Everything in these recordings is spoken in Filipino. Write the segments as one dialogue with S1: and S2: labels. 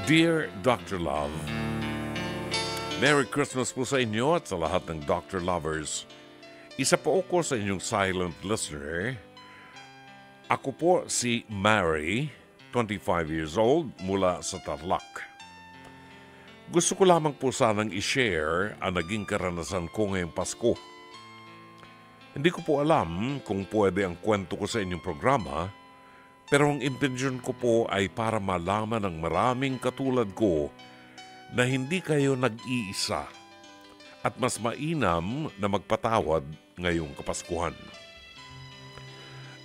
S1: Dear Dr. Love, Merry Christmas po sa inyo at sa lahat ng Dr. Lovers. Isa po ako sa inyong silent listener. Ako po si Mary, 25 years old, mula sa Tarlac. Gusto ko lamang po sanang i-share ang naging karanasan ko ngayong Pasko. Hindi ko po alam kung pwede ang kwento ko sa inyong programa, pero ang intensyon ko po ay para malaman ng maraming katulad ko na hindi kayo nag-iisa at mas mainam na magpatawad ngayong Kapaskuhan.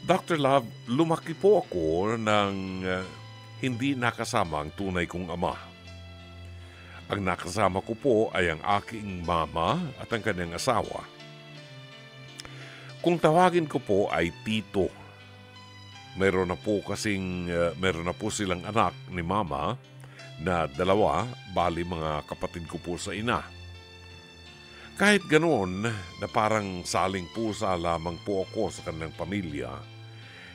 S1: Dr. Love, lumaki po ako ng hindi nakasama ang tunay kong ama. Ang nakasama ko po ay ang aking mama at ang kanyang asawa. Kung tawagin ko po ay tito. Meron na po silang anak ni mama na 2, bali mga kapatid ko po sa ina. Kahit ganoon na parang saling pusa lamang po ako sa kanilang pamilya,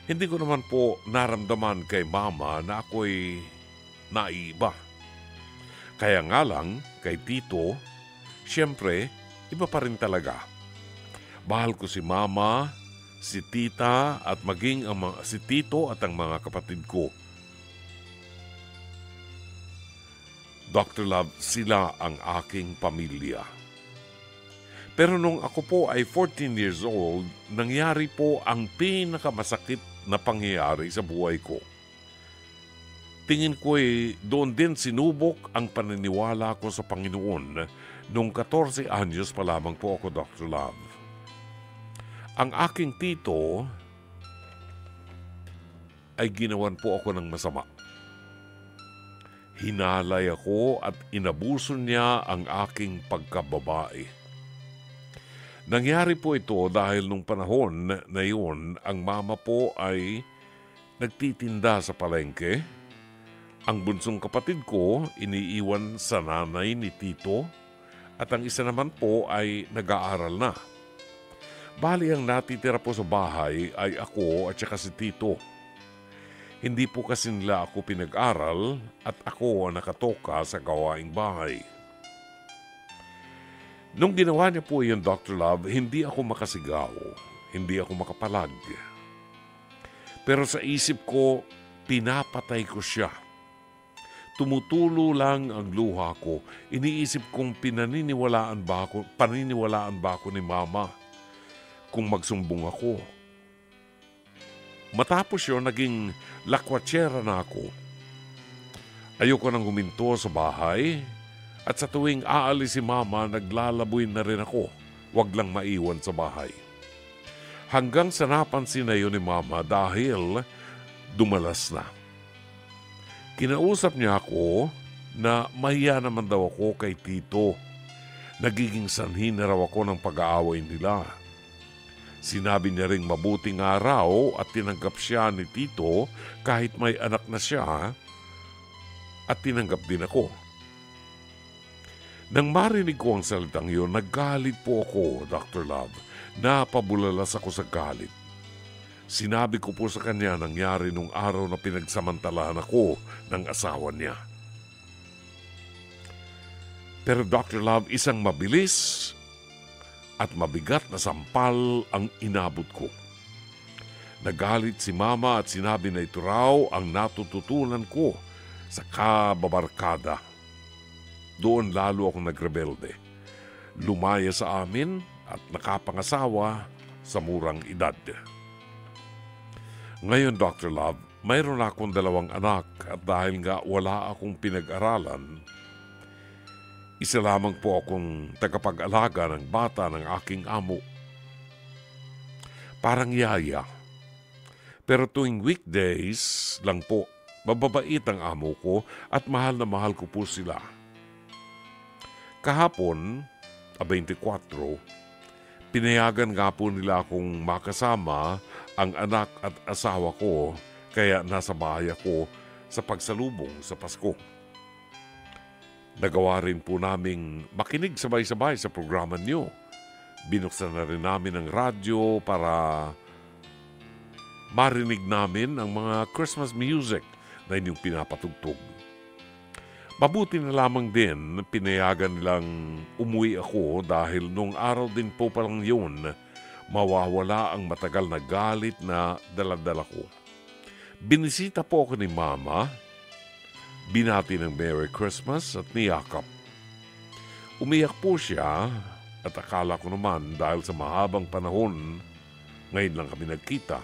S1: hindi ko naman po naramdaman kay mama na ako'y naiiba. Kaya nga lang, kay tito, siyempre, iba pa rin talaga. Mahal ko si mama, si tita at maging si tito at ang mga kapatid ko. Dr. Love, sila ang aking pamilya. Pero nung ako po ay 14 years old, nangyari po ang pinakamasakit na pangyayari sa buhay ko. Tingin ko doon din sinubok ang paniniwala ko sa Panginoon nung 14 anyos pa lamang po ako, Dr. Love. Ang aking tito ay ginawan po ako ng masama. Hinalay ako at inabuso niya ang aking pagkababae. Nangyari po ito dahil nung panahon na iyon, ang mama po ay nagtitinda sa palengke. Ang bunsong kapatid ko iniiwan sa nanay ni tito at ang isa naman po ay nag-aaral na. Bali ang natitira po sa bahay ay ako at saka si tito. Hindi po kasi nila ako pinag-aral at ako ang nakatoka sa gawaing bahay. Nung ginawa niya po yung Dr. Love, hindi ako makasigaw, hindi ako makapalag. Pero sa isip ko, pinapatay ko siya. Tumutulo lang ang luha ko. Iniisip kong paniniwalaan ba ako ni mama kung magsumbong ako. Matapos yun, naging lakwatsera na ako. Ayoko nang huminto sa bahay at sa tuwing aalis si mama, naglalaboy na rin ako. Wag lang maiwan sa bahay. Hanggang sa napansin na yun ni mama dahil dumalas na. Kinausap niya ako na mahiya naman daw ako kay tito. Nagiging sanhi na raw ako ng pag-aaway nila. Sinabi niya ring mabuting araw at tinanggap siya ni tito kahit may anak na siya at tinanggap din ako. Nang marinig ko ang salitang yun, naggalit po ako, Dr. Love. Napabulalas ako sa galit. Sinabi ko po sa kanya nangyari nung araw na pinagsamantalahan ako ng asawa niya. Pero Dr. Love, isang mabilis at mabigat na sampal ang inabot ko. Nagalit si mama at sinabi na ito raw ang natututunan ko sa kababarkada. Doon lalo akong nagrebelde. Lumaya sa amin at nakapangasawa sa murang edad. Ngayon, Dr. Love, mayroon akong 2 anak at dahil nga wala akong pinag-aralan, isa lamang po akong tagapag-alaga ng bata ng aking amo. Parang yaya. Pero tuwing weekdays lang po, mababait ang amo ko at mahal na mahal ko po sila. Kahapon, 24, pinayagan nga po nila akong makasama ang anak at asawa ko kaya nasa bahay ako sa pagsalubong sa Pasko. Nagawa rin po naming makinig sabay-sabay sa programa niyo. Binuksan na rin namin ang radyo para marinig namin ang mga Christmas music na inyong pinapatugtog. Mabuti na lamang din pinayagan nilang umuwi ako dahil nung araw din po palang yun, mawawala ang matagal na galit na daladala ko. Binisita po ako ni Mama, binati ng Merry Christmas at niyakap. Umiyak po siya at akala ko naman dahil sa mahabang panahon, ngayon lang kami nagkita.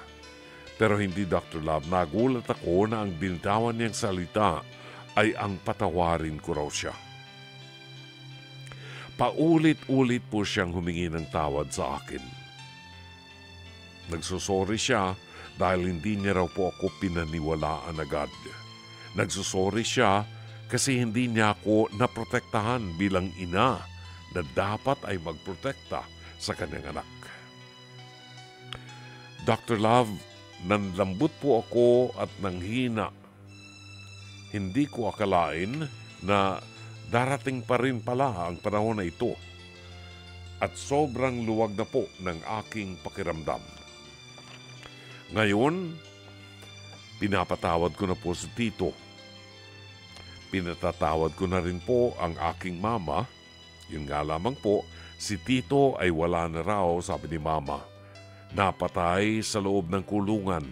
S1: Pero hindi, Dr. Love, nagulat ako na ang binitawan niyang salita ay ang patawarin ko raw siya. Paulit-ulit po siyang humingi ng tawad sa akin. Nagsusorry siya dahil hindi niya raw po ako pinaniwalaan agad. Nagsusorry siya kasi hindi niya ako naprotektahan bilang ina na dapat ay magprotekta sa kanyang anak. Dr. Love, nanlambot po ako at nanghina. Hindi ko akalain na darating pa rin pala ang panahon na ito at sobrang luwag na po ng aking pakiramdam. Ngayon, pinapatawad ko na po si Tito. Pinatatawad ko na rin po ang aking mama. Yun nga lamang po, si Tito ay wala na raw, sabi ni Mama. Napatay sa loob ng kulungan.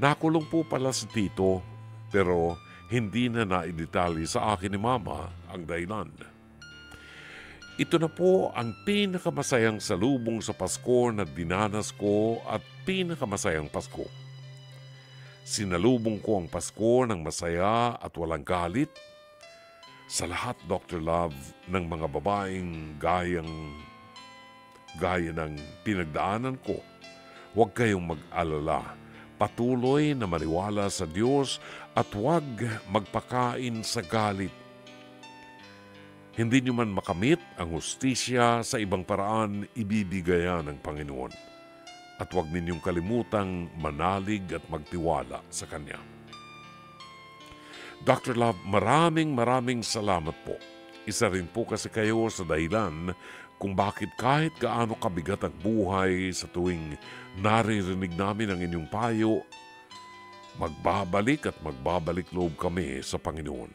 S1: Nakulong po pala si Tito, pero hindi na naidetali sa akin ni Mama ang dahilan. Ito na po ang pinakamasayang salubong sa Pasko na dinanas ko at pinakamasayang Pasko. Sinalubong ko ang Pasko ng masaya at walang galit. Sa lahat, Dr. Love, ng mga babaeng gaya ng pinagdaanan ko, huwag kayong mag-alala. Patuloy na maniwala sa Diyos at huwag magpakain sa galit. Hindi nyo man makamit ang hustisya sa ibang paraan, ibibigayan ng Panginoon. At huwag ninyong kalimutang manalig at magtiwala sa Kanya. Dr. Love, maraming salamat po. Isa rin po kasi kayo sa dahilan kung bakit kahit gaano kabigat ang buhay sa tuwing naririnig namin ang inyong payo, magbabalik loob kami sa Panginoon.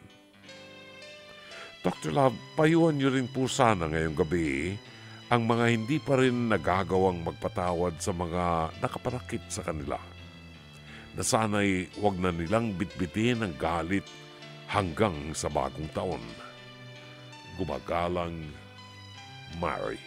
S1: Dr. Love, payuhan niyo rin po sana ngayong gabi ang mga hindi pa rin nagagawang magpatawad sa mga nakapanakit sa kanila. Na sana'y huwag na nilang bitbitin ang galit hanggang sa bagong taon. Gumagalang, Mary.